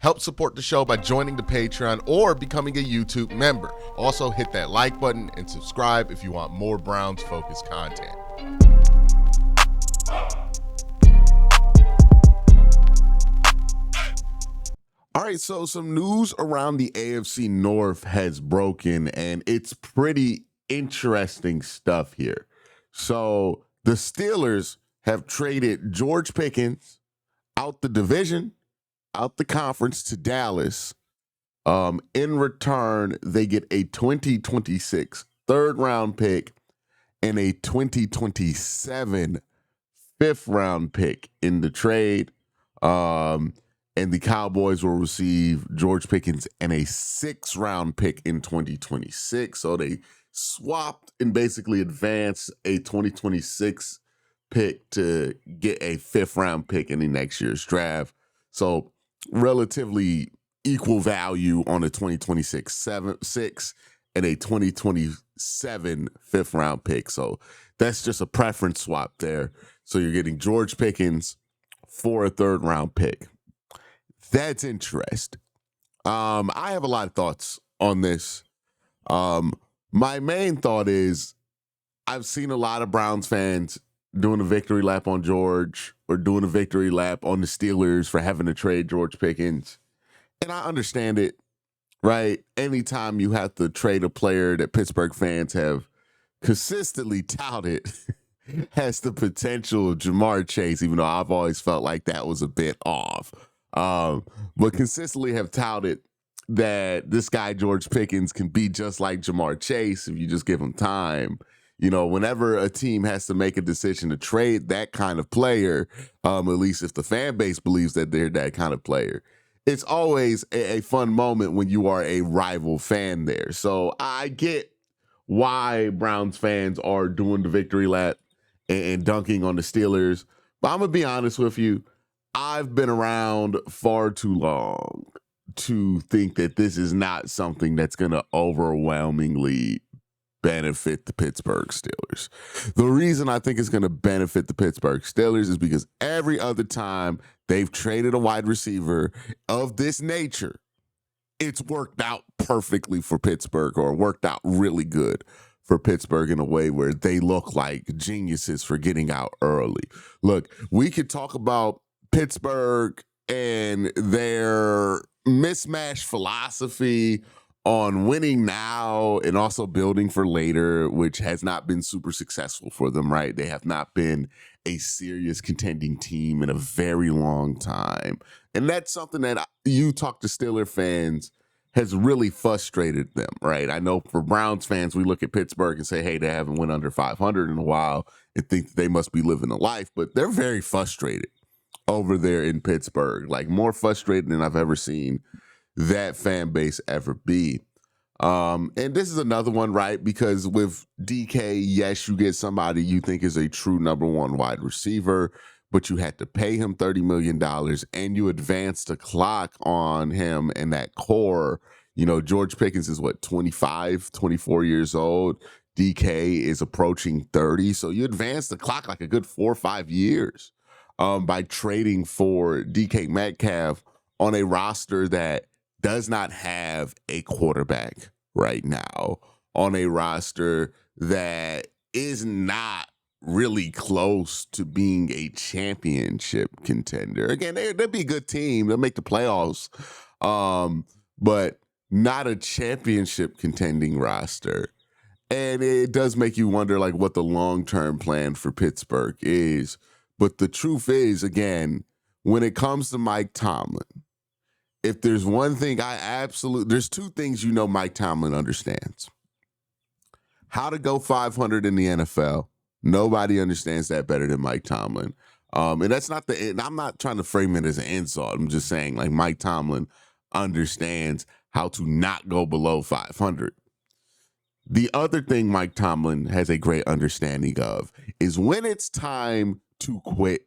Help support the show by joining the Patreon or becoming a YouTube member. Also, hit that like button and subscribe if you want more Browns-focused content. All right, so some news around the AFC North has broken, and it's pretty interesting stuff here. So the Steelers have traded George Pickens out the division, out the conference to Dallas. In return, they get a 2026 third-round pick and a 2027 fifth-round pick in the trade. And the Cowboys will receive George Pickens and a sixth-round pick in 2026. So they swapped and basically advanced a 2026 pick to get a fifth-round pick in the next year's draft. So relatively equal value on a 2026 six and a 2027 fifth-round pick. So that's just a preference swap there. So you're getting George Pickens for a third-round pick. That's interesting. I have a lot of thoughts on this. My main thought is I've seen a lot of Browns fans doing a victory lap on George or doing a victory lap on the Steelers for having to trade George Pickens. And I understand it, right? Anytime you have to trade a player that Pittsburgh fans have consistently touted has the potential of Jamar Chase, even though I've always felt like that was a bit off. But consistently have touted that this guy, George Pickens, can be just like Jamar Chase if you just give him time. You know, whenever a team has to make a decision to trade that kind of player, at least if the fan base believes that they're that kind of player, it's always a fun moment when you are a rival fan there. So I get why Browns fans are doing the victory lap and dunking on the Steelers. But I'm going to be honest with you. I've been around far too long to think that this is not something that's going to overwhelmingly benefit the Pittsburgh Steelers. The reason I think it's going to benefit the Pittsburgh Steelers is because every other time they've traded a wide receiver of this nature, it's worked out perfectly for Pittsburgh, or worked out really good for Pittsburgh in a way where they look like geniuses for getting out early. Look, we could talk about Pittsburgh and their mismatched philosophy on winning now and also building for later, which has not been super successful for them, right? They have not been a serious contending team in a very long time. And that's something that you talk to Steeler fans has really frustrated them, right? I know for Browns fans, we look at Pittsburgh and say, hey, they haven't went under 500 in a while and think that they must be living a life, but they're very frustrated over there in Pittsburgh, like more frustrated than I've ever seen that fan base ever be. And this is another one, right? Because with DK, yes, you get somebody you think is a true number one wide receiver, but you had to pay him $30 million and you advance the clock on him and that core. You know, George Pickens is 25, 24 years old. DK is approaching 30. So you advance the clock like a good 4 or 5 years. By trading for DK Metcalf on a roster that does not have a quarterback right now, on a roster that is not really close to being a championship contender. Again, they'll be a good team. They'll make the playoffs, but not a championship contending roster. And it does make you wonder, like, what the long-term plan for Pittsburgh is. But the truth is, again, when it comes to Mike Tomlin, if there's one thing there's two things Mike Tomlin understands. How to go 500 in the NFL. Nobody understands that better than Mike Tomlin. And that's not I'm not trying to frame it as an insult. I'm just saying, like, Mike Tomlin understands how to not go below 500. The other thing Mike Tomlin has a great understanding of is when it's time to quit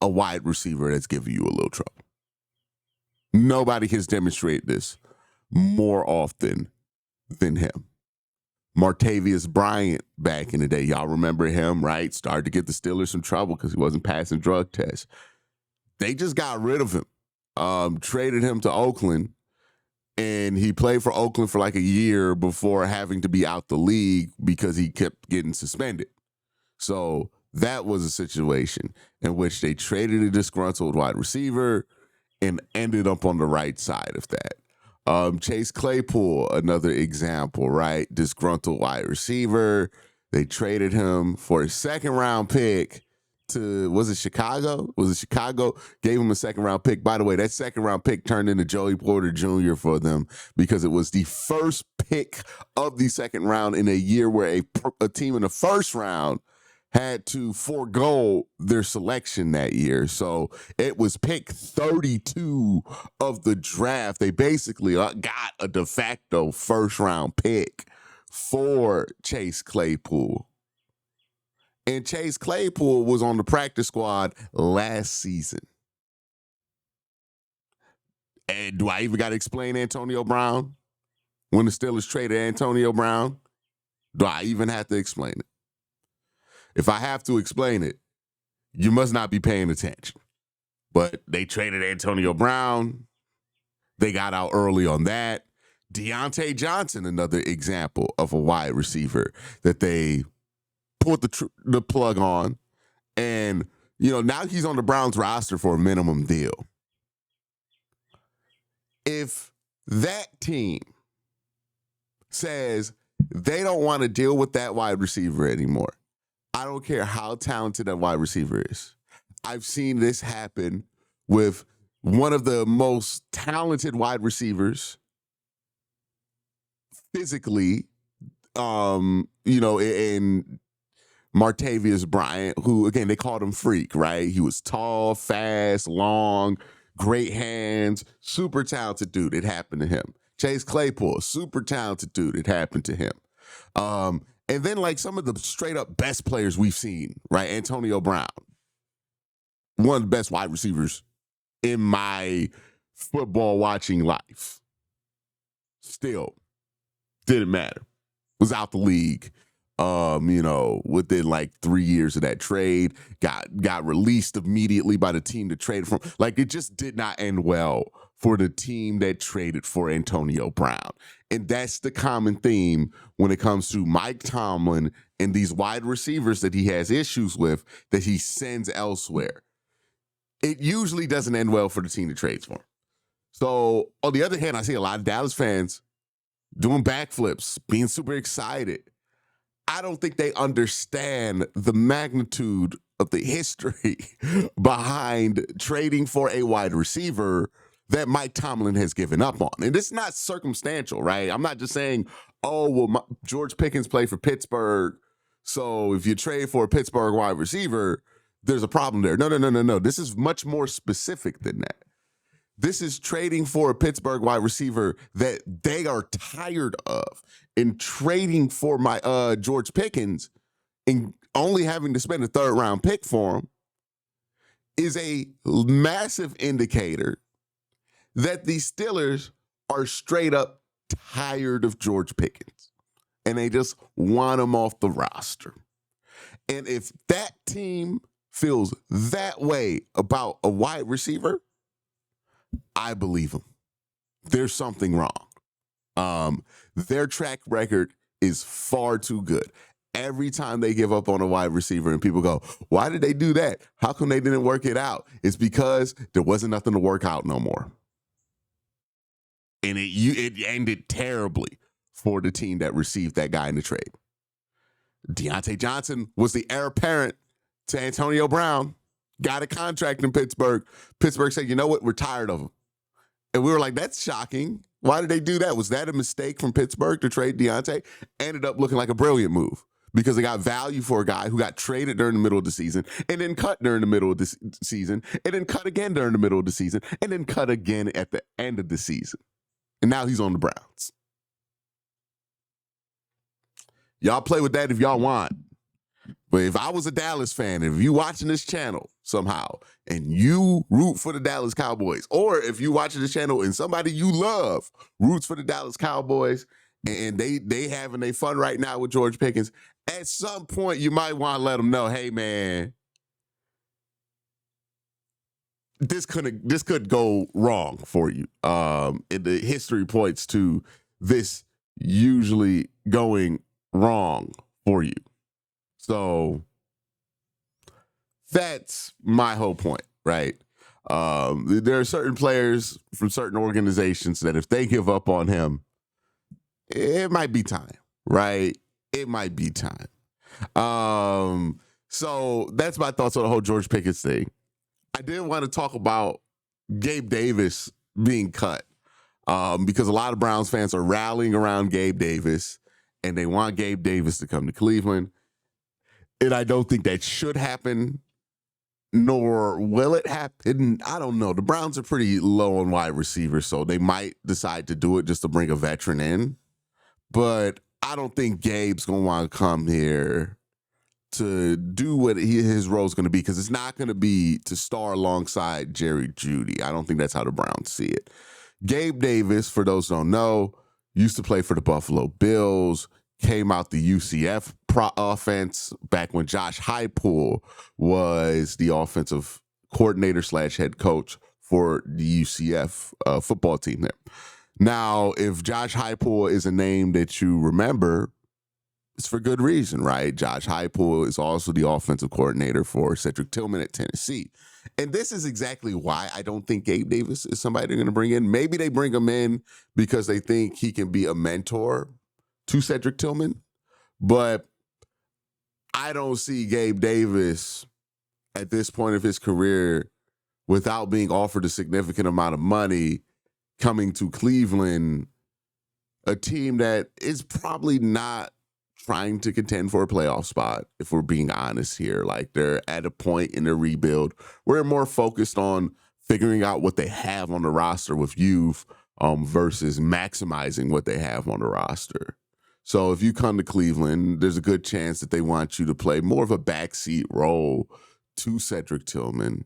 a wide receiver that's giving you a little trouble. Nobody has demonstrated this more often than him. Martavius Bryant back in the day, y'all remember him, right? Started to get the Steelers some trouble because he wasn't passing drug tests. They just got rid of him traded him to Oakland, and he played for Oakland for like a year before having to be out the league because he kept getting suspended. So that was a situation in which they traded a disgruntled wide receiver and ended up on the right side of that. Chase Claypool, another example, right? Disgruntled wide receiver. They traded him for a second-round pick to, was it Chicago? Was it Chicago? Gave him a second-round pick. By the way, that second-round pick turned into Joey Porter Jr. for them because it was the first pick of the second round in a year where a team in the first round had to forego their selection that year. So it was pick 32 of the draft. They basically got a de facto first-round pick for Chase Claypool. And Chase Claypool was on the practice squad last season. And do I even got to explain Antonio Brown? When the Steelers traded Antonio Brown, do I even have to explain it? If I have to explain it, you must not be paying attention. But they traded Antonio Brown. They got out early on that. Deontay Johnson, another example of a wide receiver that they put the plug on. And, now he's on the Browns roster for a minimum deal. If that team says they don't want to deal with that wide receiver anymore, I don't care how talented that wide receiver is. I've seen this happen with one of the most talented wide receivers physically, in Martavius Bryant, who, again, they called him Freak, right? He was tall, fast, long, great hands, super talented dude. It happened to him. Chase Claypool, super talented dude. It happened to him. And then, like, some of the straight-up best players we've seen, right? Antonio Brown, one of the best wide receivers in my football-watching life. Still, didn't matter. Was out the league, within, like, 3 years of that trade. Got released immediately by the team that traded from. Like, it just did not end well for the team that traded for Antonio Brown. And that's the common theme when it comes to Mike Tomlin and these wide receivers that he has issues with that he sends elsewhere. It usually doesn't end well for the team that trades for him. So, on the other hand, I see a lot of Dallas fans doing backflips, being super excited. I don't think they understand the magnitude of the history behind trading for a wide receiver that Mike Tomlin has given up on. And it's not circumstantial, right? I'm not just saying, George Pickens played for Pittsburgh, so if you trade for a Pittsburgh wide receiver, there's a problem there. No. This is much more specific than that. This is trading for a Pittsburgh wide receiver that they are tired of, and trading for my George Pickens and only having to spend a third-round pick for him is a massive indicator that the Steelers are straight up tired of George Pickens, and they just want him off the roster. And if that team feels that way about a wide receiver, I believe them. There's something wrong. Their track record is far too good. Every time they give up on a wide receiver and people go, why did they do that? How come they didn't work it out? It's because there wasn't nothing to work out no more. And it ended terribly for the team that received that guy in the trade. Deontay Johnson was the heir apparent to Antonio Brown. Got a contract in Pittsburgh. Pittsburgh said, you know what? We're tired of him. And we were like, that's shocking. Why did they do that? Was that a mistake from Pittsburgh to trade Deontay? Ended up looking like a brilliant move because they got value for a guy who got traded during the middle of the season and then cut during the middle of the season and then cut again during the middle of the season and then cut again at the end of the season. And now he's on the Browns. Y'all play with that if y'all want. But if I was a Dallas fan, if you watching this channel somehow and you root for the Dallas Cowboys, or if you watching this channel and somebody you love roots for the Dallas Cowboys and they having their fun right now with George Pickens, at some point you might want to let them know, hey man, this could go wrong for you. And the history points to this usually going wrong for you. So that's my whole point, right? There are certain players from certain organizations that if they give up on him, it might be time, right? It might be time. So that's my thoughts on the whole George Pickens thing. I did want to talk about Gabe Davis being cut because a lot of Browns fans are rallying around Gabe Davis and they want Gabe Davis to come to Cleveland. And I don't think that should happen, nor will it happen. I don't know. The Browns are pretty low on wide receivers, so they might decide to do it just to bring a veteran in. But I don't think Gabe's going to want to come here to do what his role is going to be, because it's not going to be to star alongside Jerry Jeudy. I don't think that's how the Browns see it. Gabe Davis, for those who don't know, used to play for the Buffalo Bills, came out the UCF offense back when Josh Heupel was the offensive coordinator / head coach for the UCF football team there. Now, if Josh Heupel is a name that you remember, it's for good reason, right? Josh Heupel is also the offensive coordinator for Cedric Tillman at Tennessee. And this is exactly why I don't think Gabe Davis is somebody they're going to bring in. Maybe they bring him in because they think he can be a mentor to Cedric Tillman. But I don't see Gabe Davis at this point of his career, without being offered a significant amount of money, coming to Cleveland, a team that is probably not trying to contend for a playoff spot, if we're being honest here. Like, they're at a point in their rebuild where they're more focused on figuring out what they have on the roster with youth versus maximizing what they have on the roster. So if you come to Cleveland, there's a good chance that they want you to play more of a backseat role to Cedric Tillman.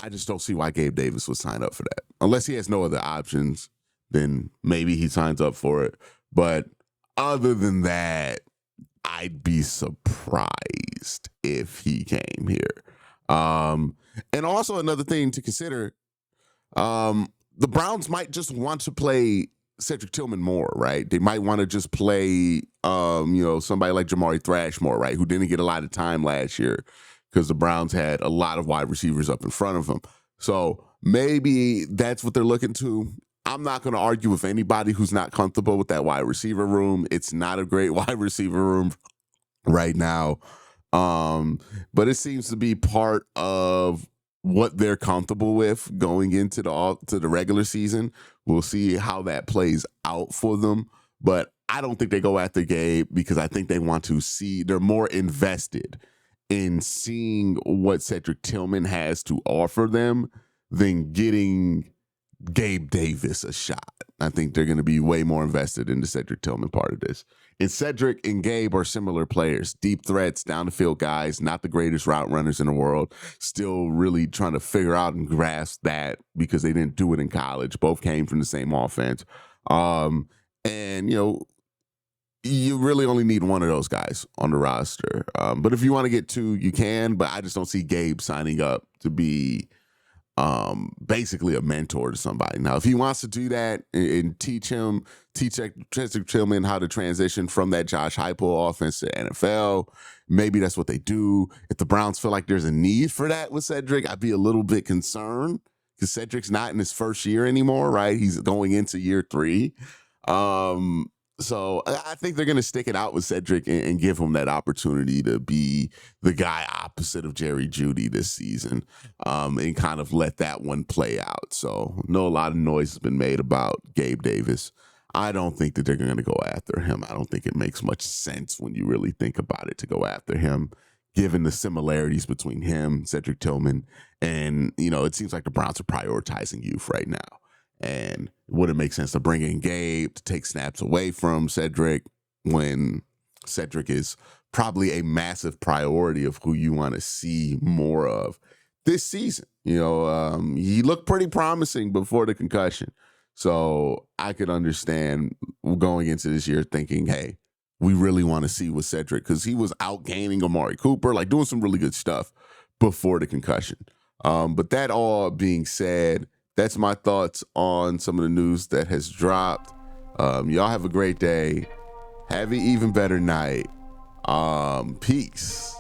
I just don't see why Gabe Davis would sign up for that. Unless he has no other options, then maybe he signs up for it. But other than that, I'd be surprised if he came here. And also another thing to consider, the Browns might just want to play Cedric Tillman more, right? They might want to just play, somebody like Jamari Thrash more, right? Who didn't get a lot of time last year because the Browns had a lot of wide receivers up in front of them. So maybe that's what they're looking to. I'm not going to argue with anybody who's not comfortable with that wide receiver room. It's not a great wide receiver room right now. But it seems to be part of what they're comfortable with going into the regular season. We'll see how that plays out for them. But I don't think they go after Gabe because I think they want to see, they're more invested in seeing what Cedric Tillman has to offer them than getting Gabe Davis a shot. I think they're going to be way more invested in the Cedric Tillman part of this. And Cedric and Gabe are similar players, deep threats, down the field guys, not the greatest route runners in the world. Still really trying to figure out and grasp that because they didn't do it in college. Both came from the same offense. You really only need one of those guys on the roster. But if you want to get two, you can. But I just don't see Gabe signing up to be basically a mentor to somebody. Now, if he wants to do that and teach Cedric Tillman how to transition from that Josh Heupel offense to NFL, maybe that's what they do. If the Browns feel like there's a need for that with Cedric, I'd be a little bit concerned because Cedric's not in his first year anymore, right? He's going into year 3. So I think they're going to stick it out with Cedric and give him that opportunity to be the guy opposite of Jerry Jeudy this season and kind of let that one play out. So I know a lot of noise has been made about Gabe Davis. I don't think that they're going to go after him. I don't think it makes much sense when you really think about it to go after him, given the similarities between him, Cedric Tillman, and, it seems like the Browns are prioritizing youth right now. And would it make sense to bring in Gabe to take snaps away from Cedric when Cedric is probably a massive priority of who you want to see more of this season? He looked pretty promising before the concussion. So I could understand going into this year thinking, hey, we really want to see with Cedric because he was outgaining Amari Cooper, like doing some really good stuff before the concussion. But that all being said, that's my thoughts on some of the news that has dropped. Y'all have a great day. Have an even better night. Peace.